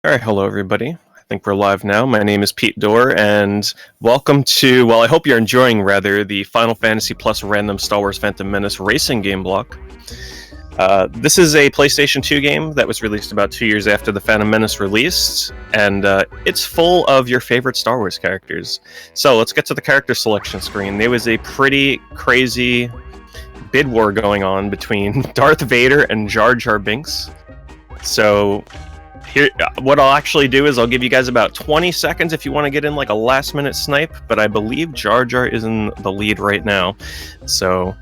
All right, hello everybody. I think we're live now. My name is PeteDorr, and welcome to, well, I hope you're enjoying, rather, the Final Fantasy Plus random Star Wars Phantom Menace racing game block. This is a PlayStation 2 game that was released about 2 years after the Phantom Menace released, and it's full of your favorite Star Wars characters. So let's get to the character selection screen. There was a pretty crazy bid war going on between Darth Vader and Jar Jar Binks. So here, what I'll actually do is I'll give you guys about 20 seconds if you want to get in like a last-minute snipe, but I believe Jar Jar is in the lead right now. So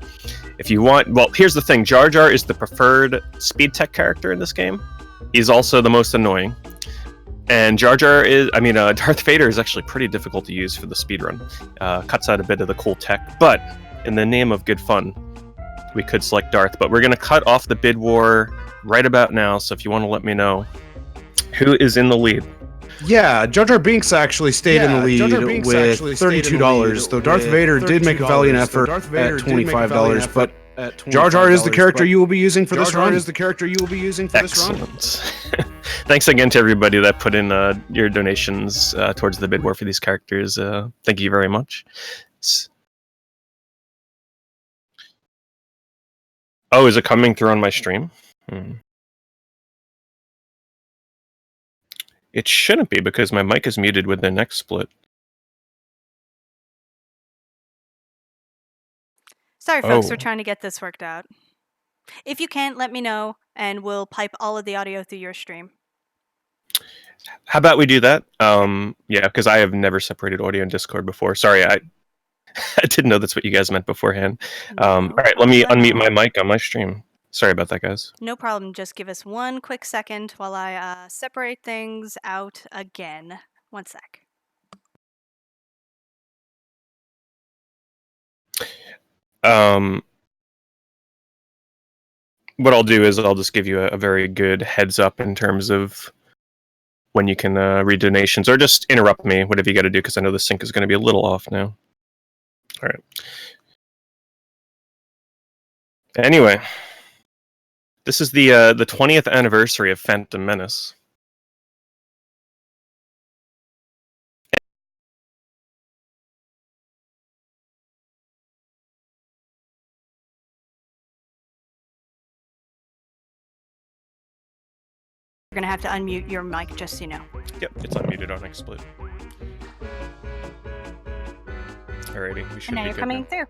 if you want, well, here's the thing. Jar Jar is the preferred speed tech character in this game. He's also the most annoying. And Darth Vader is actually pretty difficult to use for the speedrun. Cuts out a bit of the cool tech, but in the name of good fun, we could select Darth. But we're going to cut off the bid war right about now, so if you want to let me know who is in the lead. Yeah, Jar Jar Binks actually stayed in the lead with $32, though Darth Vader did make a valiant effort at $25, but Jar Jar is the character you will be using for this run. Excellent. Thanks again to everybody that put in your donations towards the bid war for these characters. Thank you very much. Oh, is it coming through on my stream? It shouldn't be, because my mic is muted with the next split. Sorry, folks, we're trying to get this worked out. If you can't, let me know, and we'll pipe all of the audio through your stream. How about we do that? Yeah, because I have never separated audio and Discord before. Sorry, I didn't know that's what you guys meant beforehand. All right, let me unmute my mic on my stream. Sorry about that, guys. No problem. Just give us one quick second while I separate things out again. 1 sec. What I'll do is I'll just give you a very good heads up in terms of when you can read donations, or just interrupt me, whatever you got to do, because I know the sync is going to be a little off now. All right. Anyway, this is the 20th anniversary of Phantom Menace. You're gonna have to unmute your mic, just so you know. Yep, it's unmuted on XSplit. Alrighty, we should and now be you're good coming now. through.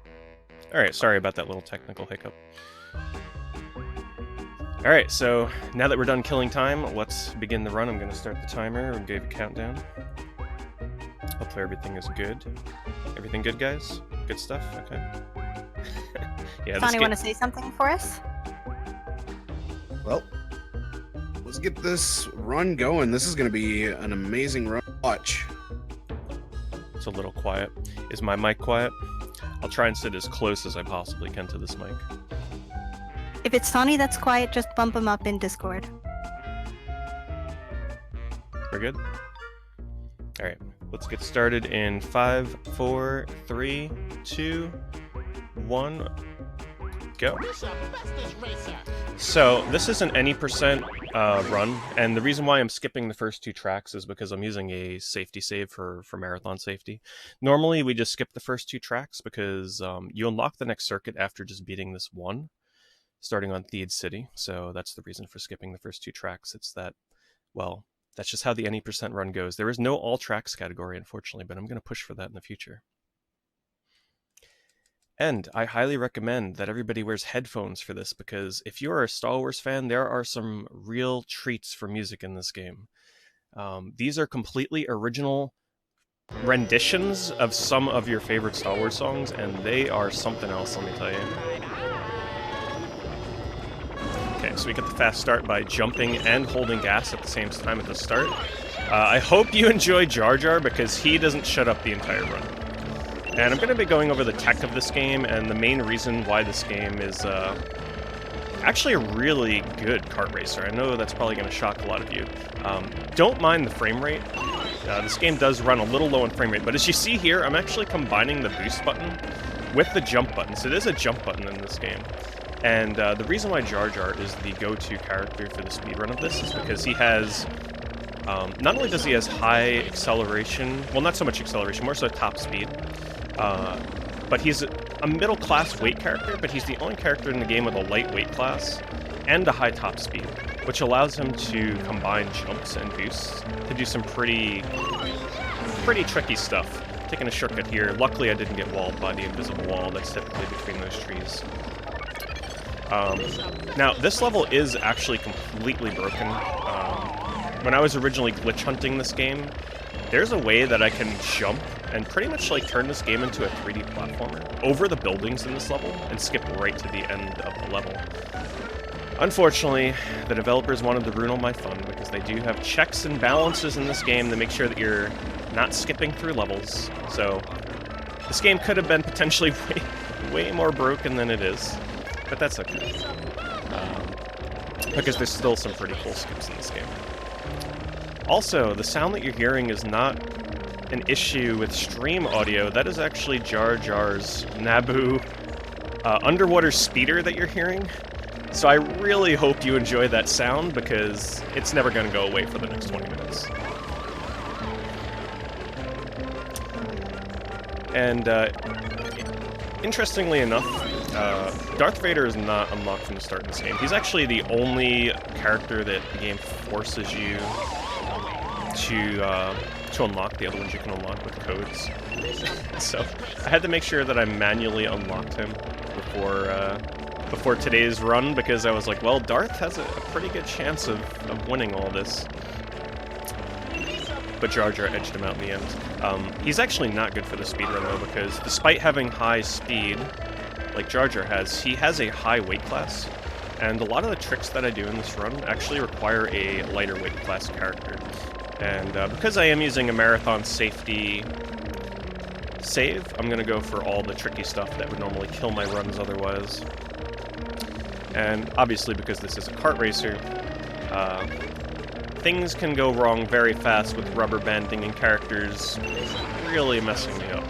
Alright, sorry about that little technical hiccup. Alright, so now that we're done killing time, let's begin the run. I'm going to start the timer and give a countdown. Hopefully everything is good. Everything good, guys? Good stuff? Okay. Yeah, Sonny, want to say something for us? Well, let's get this run going. This is going to be an amazing run. Watch. It's a little quiet. Is my mic quiet? I'll try and sit as close as I possibly can to this mic. If it's Sonny that's quiet, just bump him up in Discord. We're good? Alright, let's get started in 5, 4, 3, 2, 1, go. So, this is an any percent run, and the reason why I'm skipping the first 2 tracks is because I'm using a safety save for marathon safety. Normally, we just skip the first 2 tracks because you unlock the next circuit after just beating this one, starting on Theed City, so that's the reason for skipping the first 2 tracks. It's that, well, that's just how the any percent run goes. There is no all tracks category, unfortunately, but I'm going to push for that in the future. And I highly recommend that everybody wears headphones for this, because if you're a Star Wars fan, there are some real treats for music in this game. These are completely original renditions of some of your favorite Star Wars songs, and they are something else, let me tell you. Okay, so we get the fast start by jumping and holding gas at the same time at the start. I hope you enjoy Jar Jar, because he doesn't shut up the entire run. And I'm going to be going over the tech of this game, and the main reason why this game is actually a really good kart racer. I know that's probably going to shock a lot of you. Don't mind the frame rate. This game does run a little low in frame rate, but as you see here, I'm actually combining the boost button with the jump button. So there's a jump button in this game. And the reason why Jar Jar is the go-to character for the speedrun of this is because he has Not only does he has high acceleration, well, not so much acceleration, more so top speed, but he's a middle-class weight character, but he's the only character in the game with a light weight class and a high top speed, which allows him to combine jumps and boosts to do some pretty tricky stuff. Taking a shortcut here. Luckily, I didn't get walled by the invisible wall that's typically between those trees. Now, this level is actually completely broken. When I was originally glitch hunting this game, there's a way that I can jump and pretty much like turn this game into a 3D platformer over the buildings in this level and skip right to the end of the level. Unfortunately, the developers wanted to ruin all my fun because they do have checks and balances in this game to make sure that you're not skipping through levels. So this game could have been potentially way more broken than it is, but that's okay. Because there's still some pretty cool skips in this game. Also, the sound that you're hearing is not an issue with stream audio. That is actually Jar Jar's Naboo underwater speeder that you're hearing. So I really hope you enjoy that sound because it's never going to go away for the next 20 minutes. And interestingly enough, Darth Vader is not unlocked from the start of this game. He's actually the only character that the game forces you to unlock. The other ones you can unlock with codes. So I had to make sure that I manually unlocked him before today's run, because I was like, well, Darth has a pretty good chance of winning all this. But Jar Jar edged him out in the end. He's actually not good for the speedrun though, because despite having high speed, like Jar Jar has, he has a high weight class, and a lot of the tricks that I do in this run actually require a lighter weight class character. And because I am using a marathon safety save, I'm going to go for all the tricky stuff that would normally kill my runs otherwise. And obviously because this is a kart racer, things can go wrong very fast with rubber banding and characters really messing me up.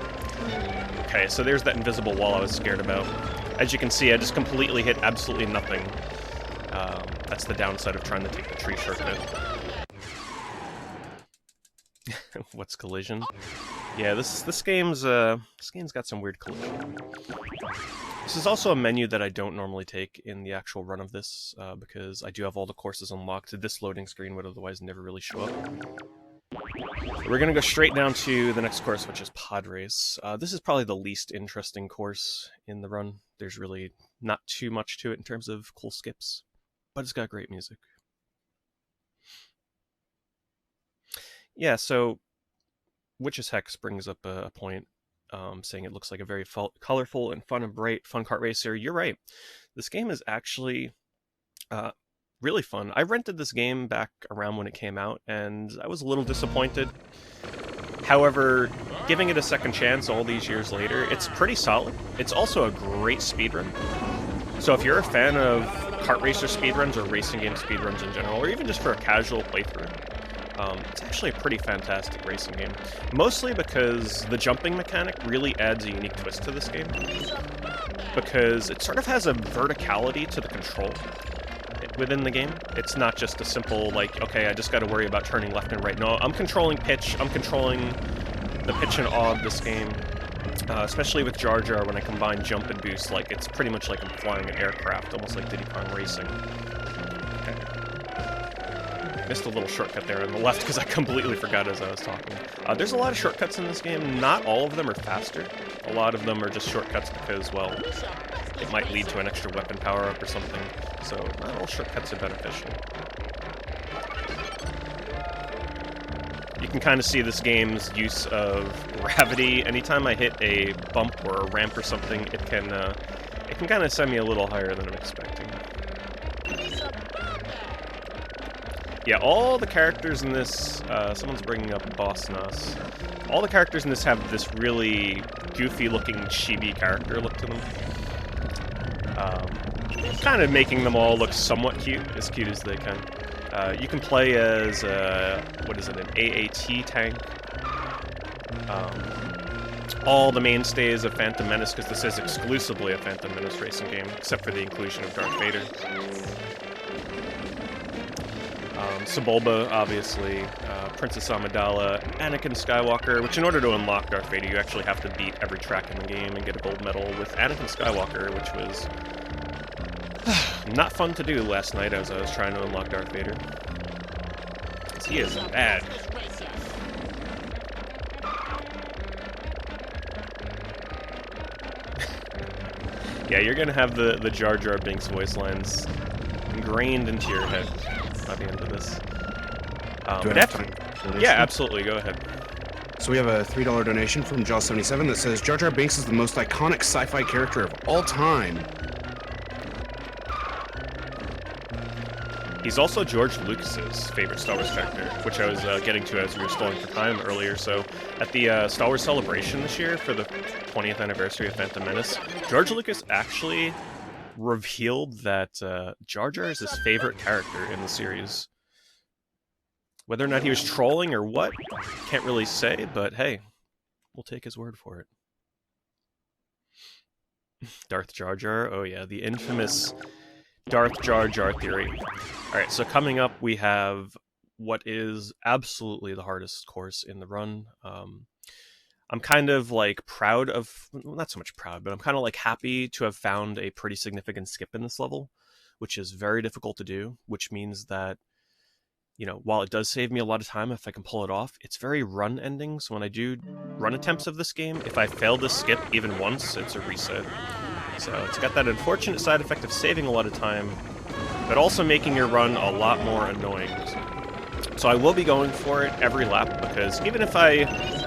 Okay, so there's that invisible wall I was scared about. As you can see, I just completely hit absolutely nothing. That's the downside of trying to take the tree shortcut. What's collision? Yeah, this game's got some weird collision. This is also a menu that I don't normally take in the actual run of this, because I do have all the courses unlocked. This loading screen would otherwise never really show up. We're gonna go straight down to the next course, which is Pod Race. This is probably the least interesting course in the run. There's really not too much to it in terms of cool skips, but it's got great music. Yeah, so Witch's Hex brings up a point, saying it looks like a very colorful and fun kart racer. You're right. This game is actually really fun. I rented this game back around when it came out, and I was a little disappointed. However, giving it a second chance all these years later, it's pretty solid. It's also a great speedrun. So if you're a fan of kart racer speedruns or racing game speedruns in general, or even just for a casual playthrough, it's actually a pretty fantastic racing game. Mostly because the jumping mechanic really adds a unique twist to this game. Because it sort of has a verticality to the control within the game. It's not just a simple, like, okay, I just got to worry about turning left and right. No, I'm controlling pitch. I'm controlling the pitch and awe of this game. Especially with Jar Jar, when I combine jump and boost, like, it's pretty much like I'm flying an aircraft, almost like Diddy Kong Racing. Okay. Missed a little shortcut there on the left because I completely forgot as I was talking. There's a lot of shortcuts in this game. Not all of them are faster. A lot of them are just shortcuts because, well, it might lead to an extra weapon power-up or something. So not all shortcuts are beneficial. You can kind of see this game's use of gravity. Anytime I hit a bump or a ramp or something, it can kind of send me a little higher than I'm expecting. Yeah, all the characters in this, someone's bringing up Boss Nas. All the characters in this have this really goofy-looking chibi character look to them. Kind of making them all look somewhat cute as they can. You can play as, what is it, an AAT tank. All the mainstays of Phantom Menace, because this is exclusively a Phantom Menace racing game, except for the inclusion of Darth Vader. Sebulba, obviously, Princess Amidala, Anakin Skywalker, which in order to unlock Darth Vader, you actually have to beat every track in the game and get a gold medal with Anakin Skywalker, which was not fun to do last night as I was trying to unlock Darth Vader. Because he is bad. Yeah, you're gonna have the Jar Jar Binks voice lines ingrained into your head by the end of this. Yeah, absolutely. Go ahead. So we have a $3 donation from Jaw77 that says Jar Jar Binks is the most iconic sci-fi character of all time. He's also George Lucas's favorite Star Wars character, which I was getting to as we were stalling for time earlier. So at the Star Wars Celebration this year for the 20th anniversary of Phantom Menace, George Lucas actually revealed that Jar Jar is his favorite character in the series. Whether or not he was trolling or what, can't really say, but hey, we'll take his word for it. Darth Jar Jar, oh yeah, the infamous Darth Jar Jar theory. Alright, so coming up we have what is absolutely the hardest course in the run. I'm kind of like proud of, well, not so much proud, but I'm kind of like happy to have found a pretty significant skip in this level, which is very difficult to do, which means that, you know, while it does save me a lot of time if I can pull it off, it's very run ending. So when I do run attempts of this game, if I fail this skip even once, it's a reset. So it's got that unfortunate side effect of saving a lot of time, but also making your run a lot more annoying. So I will be going for it every lap, because even if I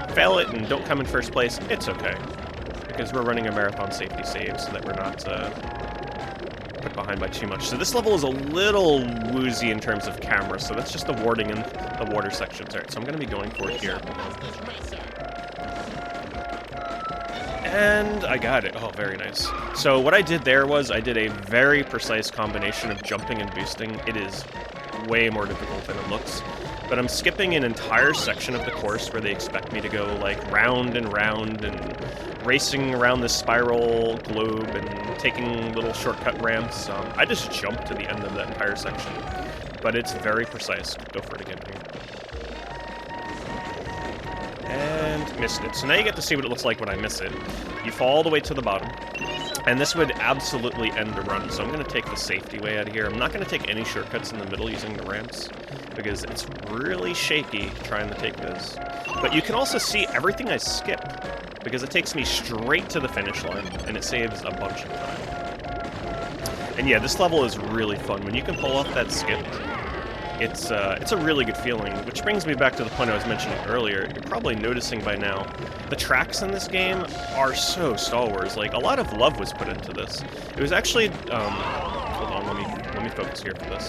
fail it and don't come in first place, it's okay. Because we're running a marathon safety save so that we're not put behind by too much. So this level is a little woozy in terms of camera, so that's just the warding in the water sections. Alright, so I'm going to be going for it here. And I got it. Oh, very nice. So what I did there was I did a very precise combination of jumping and boosting. It is way more difficult than it looks. But I'm skipping an entire section of the course where they expect me to go like round and round and racing around this spiral globe and taking little shortcut ramps. I just jumped to the end of that entire section. But it's very precise. Go for it again here. And missed it. So now you get to see what it looks like when I miss it. You fall all the way to the bottom. And this would absolutely end the run, so I'm going to take the safety way out of here. I'm not going to take any shortcuts in the middle using the ramps, because it's really shaky trying to take this. But you can also see everything I skip, because it takes me straight to the finish line, and it saves a bunch of time. And yeah, this level is really fun. When you can pull off that skip, it's a really good feeling, which brings me back to the point I was mentioning earlier. You're probably noticing by now, the tracks in this game are so Star Wars. Like, a lot of love was put into this. It was actually, hold on, let me focus here for this.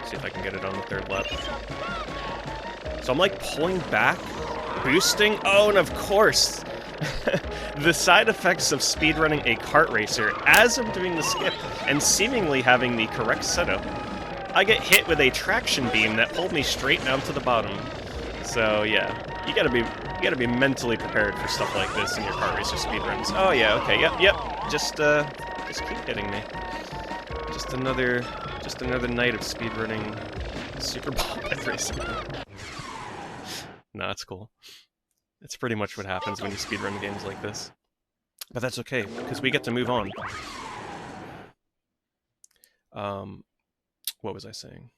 See if I can get it on the third lap. So I'm like pulling back, boosting, oh, and of course, the side effects of speedrunning a kart racer as I'm doing the skip and seemingly having the correct setup. I get hit with a traction beam that pulled me straight down to the bottom. So yeah, you gotta be mentally prepared for stuff like this in your kart racer speedruns. Oh yeah, okay, yep. Just keep hitting me. Just another night of speedrunning Super Bombad racing. No, it's cool. It's pretty much what happens when you speedrun games like this. But that's okay, because we get to move on. What was I saying?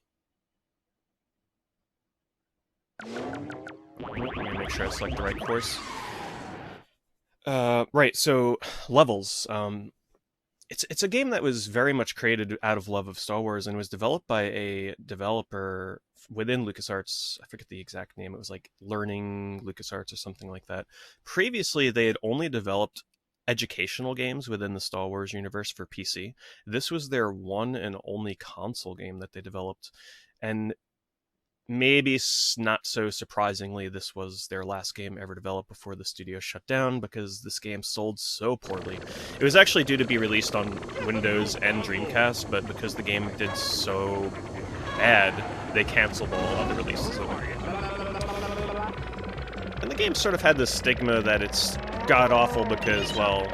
Let me make sure I select the right course. Right, so levels. It's a game that was very much created out of love of Star Wars and was developed by a developer within LucasArts. I forget the exact name. It was like Learning LucasArts or something like that. Previously, they had only developed educational games within the Star Wars universe for PC. This was their one and only console game that they developed, and maybe not so surprisingly, this was their last game ever developed before the studio shut down, because this game sold so poorly. It was actually due to be released on Windows and Dreamcast, but because the game did so bad, they canceled all other releases of it. And the game sort of had this stigma that it's god-awful because, well,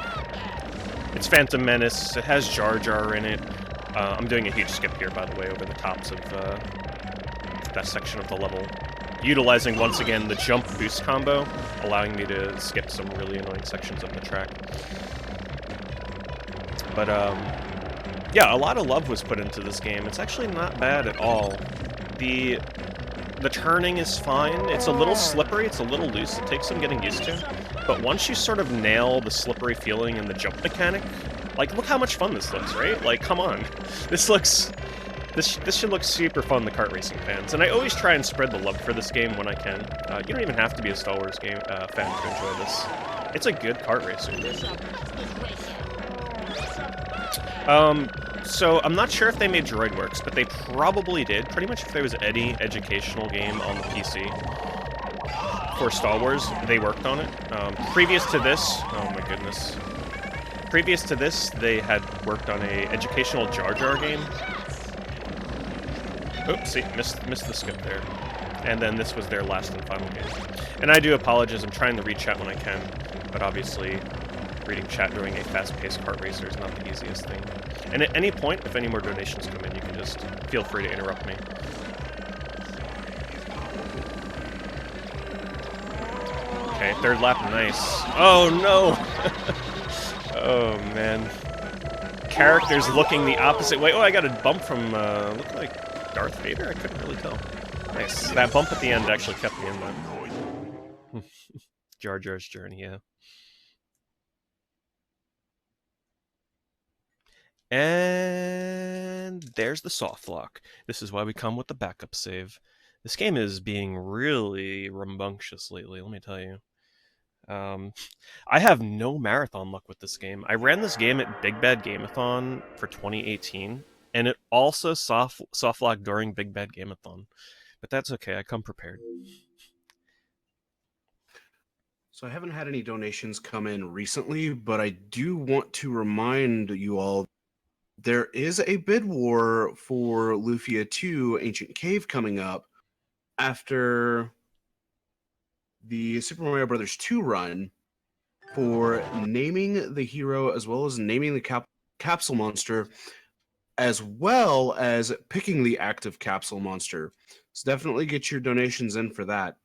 it's Phantom Menace, it has Jar Jar in it. I'm doing a huge skip here, by the way, over the tops of that section of the level, utilizing once again the jump boost combo, allowing me to skip some really annoying sections of the track. But yeah, a lot of love was put into this game. It's actually not bad at all. The turning is fine. It's a little slippery, it's a little loose, it takes some getting used to. But once you sort of nail the slippery feeling and the jump mechanic, like, look how much fun this looks, right? Like, come on. This should look super fun to kart racing fans. And I always try and spread the love for this game when I can. You don't even have to be a Star Wars game fan to enjoy this. It's a good kart racer. So I'm not sure if they made DroidWorks, but they probably did. Pretty much if there was any educational game on the PC for Star Wars, they worked on it. Previous to this, oh my goodness. Previous to this, they had worked on a educational Jar Jar game. Oops, see, missed the skip there. And then this was their last and final game. And I do apologize, I'm trying to read chat when I can, but obviously reading chat during a fast-paced kart racer is not the easiest thing. And at any point, if any more donations come in, you can just feel free to interrupt me. Okay, third lap, nice. Oh no! Oh man. Characters looking the opposite way. Oh, I got a bump from, looked like Darth Vader? I couldn't really tell. Nice. That bump at the end actually kept me in that. Jar Jar's journey, yeah. And there's the soft lock. This is why we come with the backup save. This game is being really rambunctious lately, let me tell you. I have no marathon luck with this game. I ran this game at Big Bad Gameathon for 2018, and it also soft locked during Big Bad Gameathon. But that's okay, I come prepared. So I haven't had any donations come in recently, but I do want to remind you all there is a bid war for Lufia 2 Ancient Cave coming up after the Super Mario Bros. 2 run for naming the hero as well as naming the capsule monster as well as picking the active capsule monster. So definitely get your donations in for that.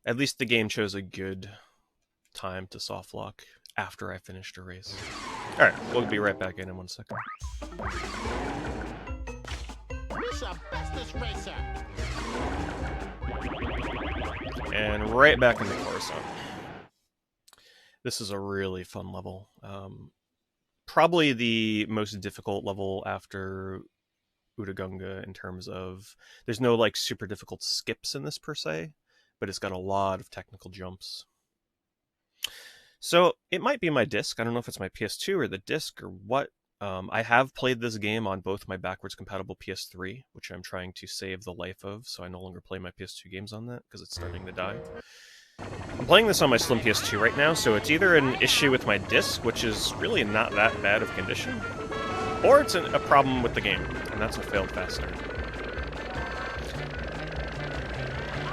At least the game chose a good time to soft lock after I finished a race. Alright, we'll be right back in 1 second. And right back in the Coruscant. This is a really fun level. Probably the most difficult level after Uragunga in terms of... There's no like super difficult skips in this per se, but it's got a lot of technical jumps. So it might be my disc. I don't know if it's my PS2 or the disc or what. I have played this game on both my backwards compatible PS3, which I'm trying to save the life of, so I no longer play my PS2 games on that because it's starting to die. I'm playing this on my slim PS2 right now, so it's either an issue with my disc, which is really not that bad of condition, or it's a problem with the game, and that's a failed fast start.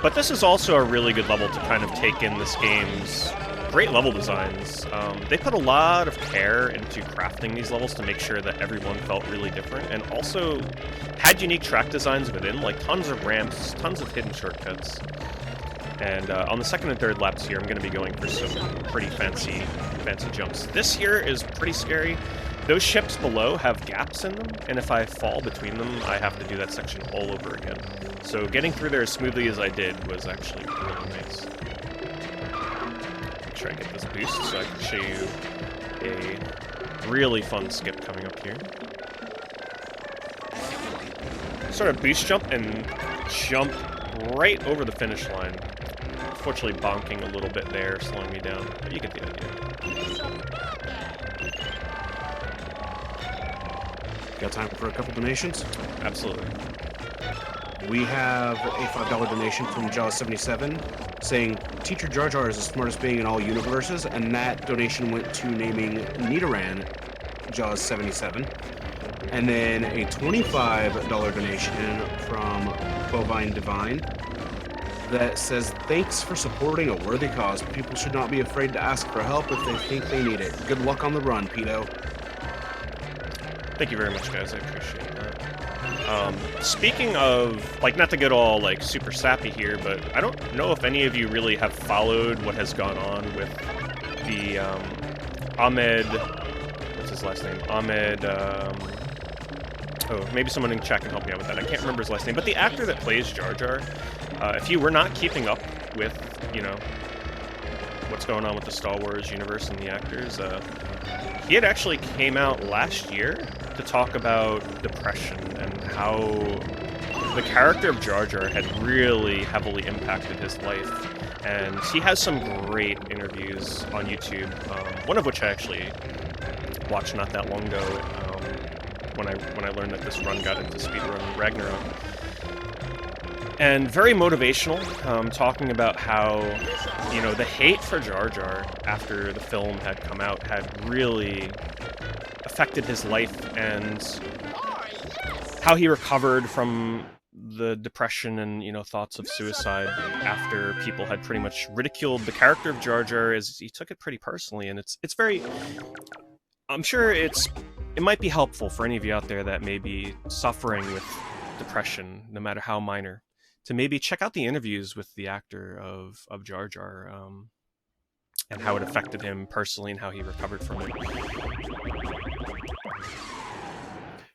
But this is also a really good level to kind of take in this game's great level designs. They put a lot of care into crafting these levels to make sure that everyone felt really different, and also had unique track designs within, like tons of ramps, tons of hidden shortcuts. And on the second and third laps here, I'm going to be going for some pretty fancy jumps. This here is pretty scary. Those ships below have gaps in them, and if I fall between them, I have to do that section all over again. So getting through there as smoothly as I did was actually really nice. Try and get this boost so I can show you a really fun skip coming up here. Sort of boost jump and jump right over the finish line. Unfortunately bonking a little bit there, slowing me down, but you get the idea. Got time for a couple donations? Absolutely. We have a $5 donation from Jaws77 saying, Teacher Jar Jar is the smartest being in all universes, and that donation went to naming Nidoran Jaws77. And then a $25 donation from Bovine Divine that says, thanks for supporting a worthy cause. People should not be afraid to ask for help if they think they need it. Good luck on the run, Peto. Thank you very much, guys. I appreciate that. Speaking of, like, not to get all, like, super sappy here, but I don't know if any of you really have followed what has gone on with the, Ahmed... What's his last name? Ahmed, oh, maybe someone in chat can help me out with that. I can't remember his last name. But the actor that plays Jar Jar, if you were not keeping up with, you know, what's going on with the Star Wars universe and the actors, he had actually came out last year to talk about depression and how the character of Jar Jar had really heavily impacted his life. And he has some great interviews on YouTube, one of which I actually watched not that long ago, when I learned that this run got into Speedrun Ragnarok. And very motivational, talking about how, you know, the hate for Jar Jar after the film had come out had really affected his life, and how he recovered from the depression and, you know, thoughts of suicide after people had pretty much ridiculed the character of Jar Jar, as he took it pretty personally. And it's very... I'm sure it might be helpful for any of you out there that may be suffering with depression, no matter how minor, to maybe check out the interviews with the actor of Jar Jar, and how it affected him personally and how he recovered from it.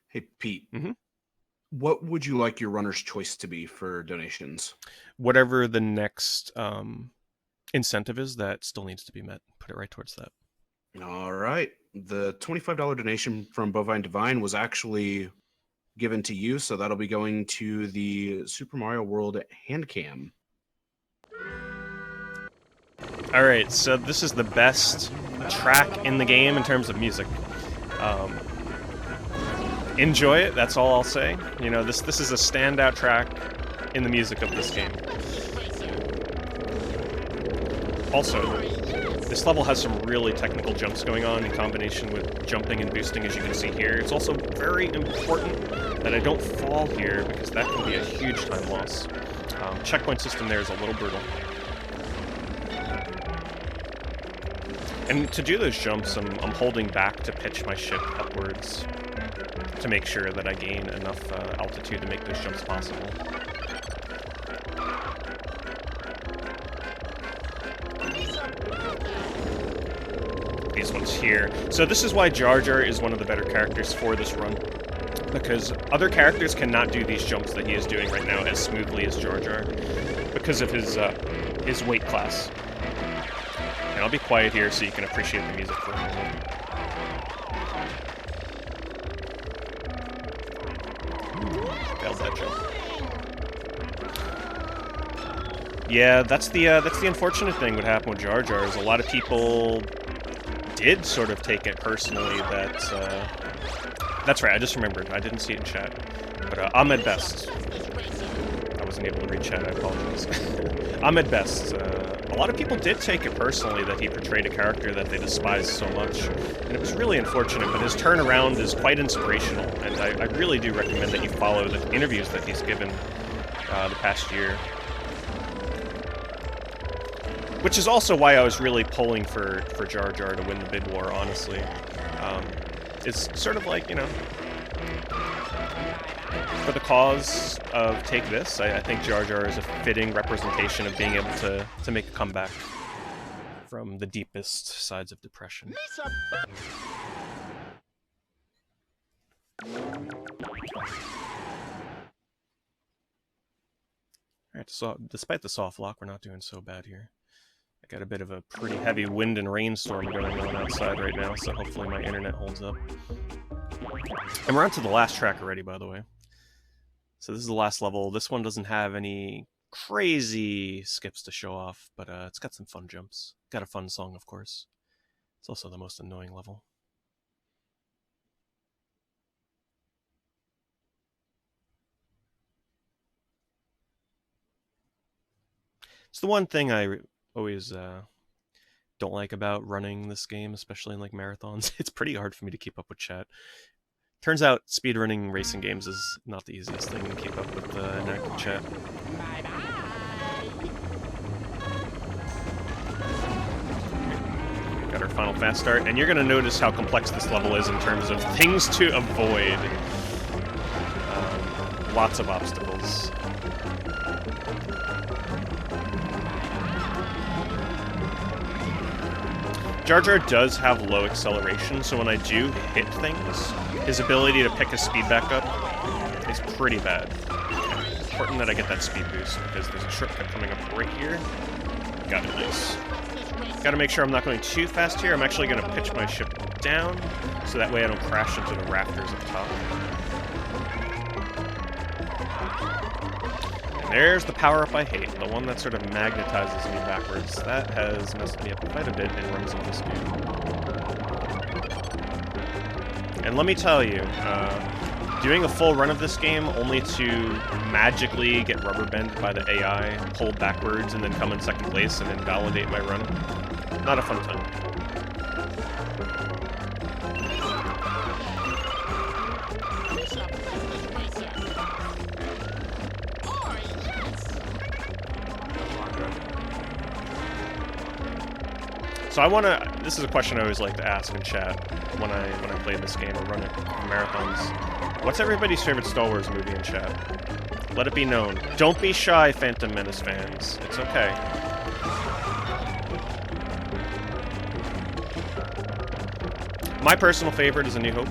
Hey, Pete. Mm-hmm. What would you like your runner's choice to be for donations? Whatever the next incentive is that still needs to be met. Put it right towards that. All right. The $25 donation from Bovine Divine was actually given to you, so that'll be going to the Super Mario World hand cam. All right, so this is the best track in the game in terms of music. Enjoy it, that's all I'll say. You know, this is a standout track in the music of this game. Also, this level has some really technical jumps going on in combination with jumping and boosting, as you can see here. It's also very important that I don't fall here, because that can be a huge time loss. Checkpoint system there is a little brutal. And to do those jumps, I'm holding back to pitch my ship upwards to make sure that I gain enough altitude to make those jumps possible. These ones here. So this is why Jar Jar is one of the better characters for this run, because other characters cannot do these jumps that he is doing right now as smoothly as Jar Jar, because of his weight class. And I'll be quiet here so you can appreciate the music for a moment. Failed that jump. Yeah, that's the unfortunate thing. What happened with Jar Jar is a lot of people did sort of take it personally that... that's right, I just remembered. I didn't see it in chat. But Ahmed Best. I wasn't able to read chat, I apologize. Ahmed Best. A lot of people did take it personally that he portrayed a character that they despised so much. And it was really unfortunate, but his turnaround is quite inspirational. And I really do recommend that you follow the interviews that he's given the past year. Which is also why I was really pulling for Jar Jar to win the bid war, honestly. It's sort of like, you know, for the cause of Take This, I think Jar Jar is a fitting representation of being able to make a comeback from the deepest sides of depression. Alright, so despite the soft lock, we're not doing so bad here. I got a bit of a pretty heavy wind and rainstorm going on outside right now, so hopefully my internet holds up. And we're on to the last track already, by the way. So this is the last level. This one doesn't have any crazy skips to show off, but it's got some fun jumps. Got a fun song, of course. It's also the most annoying level. It's the one thing I always don't like about running this game, especially in like marathons. It's pretty hard for me to keep up with chat. Turns out speedrunning racing games is not the easiest thing to keep up with an active chat. Got our final fast start, and you're going to notice how complex this level is in terms of things to avoid. Lots of obstacles. Jar Jar does have low acceleration, so when I do hit things, his ability to pick his speed back up is pretty bad. It's important that I get that speed boost, because there's a shortcut coming up right here. Got it, nice. Gotta make sure I'm not going too fast here. I'm actually gonna pitch my ship down, so that way I don't crash into the rafters up top. And there's the power-up I hate, the one that sort of magnetizes me backwards. That has messed me up quite a bit in runs of this game. And let me tell you, doing a full run of this game only to magically get rubber bent by the AI, pull backwards, and then come in second place and invalidate my run, not a fun time. So I want to. This is a question I always like to ask in chat when I play this game or run it for marathons. What's everybody's favorite Star Wars movie in chat? Let it be known. Don't be shy, Phantom Menace fans. It's okay. My personal favorite is A New Hope.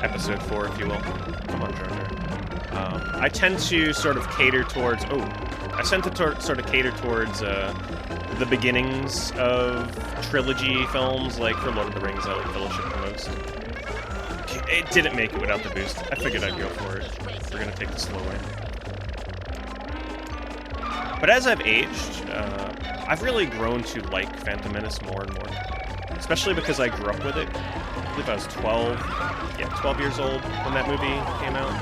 Episode 4, if you will. Come on, Jar Jar. I tend to sort of cater towards. I tend to sort of cater towards the beginnings of trilogy films, like for Lord of the Rings, I like Fellowship the most. It didn't make it without the boost. I figured I'd go for it. We're gonna take the slow way. But as I've aged, I've really grown to like Phantom Menace more and more. Especially because I grew up with it. I believe I was 12 years old when that movie came out.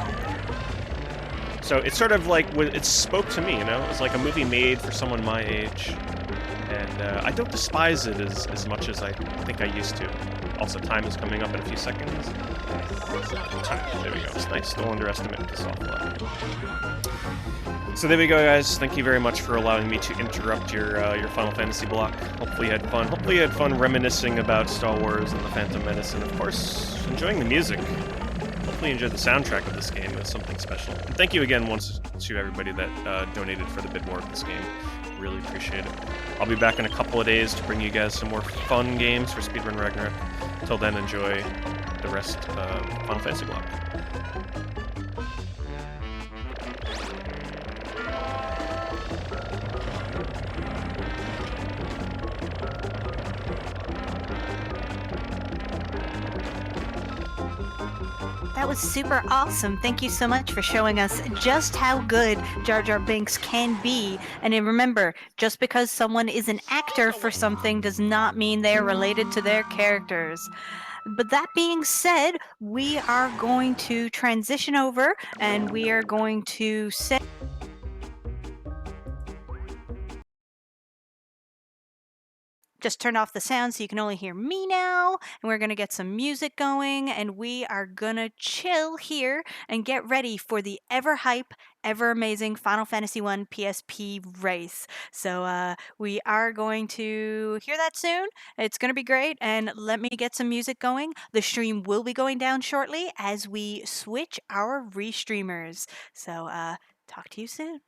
So it's sort of like, it spoke to me, you know? It's like a movie made for someone my age. And I don't despise it as much as I think I used to. Also, time is coming up in a few seconds. Time, there we go. It's nice. Don't underestimate the soft lock. So there we go, guys. Thank you very much for allowing me to interrupt your Final Fantasy block. Hopefully you had fun. Hopefully you had fun reminiscing about Star Wars and the Phantom Menace, and of course, enjoying the music. Hopefully you enjoyed the soundtrack of this game. It was something special. And thank you again once to everybody that donated for the bid war of this game. Really appreciate it. I'll be back in a couple of days to bring you guys some more fun games for Speedrun Ragnarok. Till then, enjoy the rest of Final Fantasy block. That was super awesome. Thank you so much for showing us just how good Jar Jar Binks can be. And then remember, just because someone is an actor for something does not mean they are related to their characters. But that being said, we are going to transition over and we are going to say... Just turn off the sound so you can only hear me now, and we're going to get some music going, and we are going to chill here and get ready for the ever hype, ever amazing Final Fantasy I PSP race. So we are going to hear that soon. It's going to be great, and let me get some music going. The stream will be going down shortly as we switch our restreamers. So talk to you soon.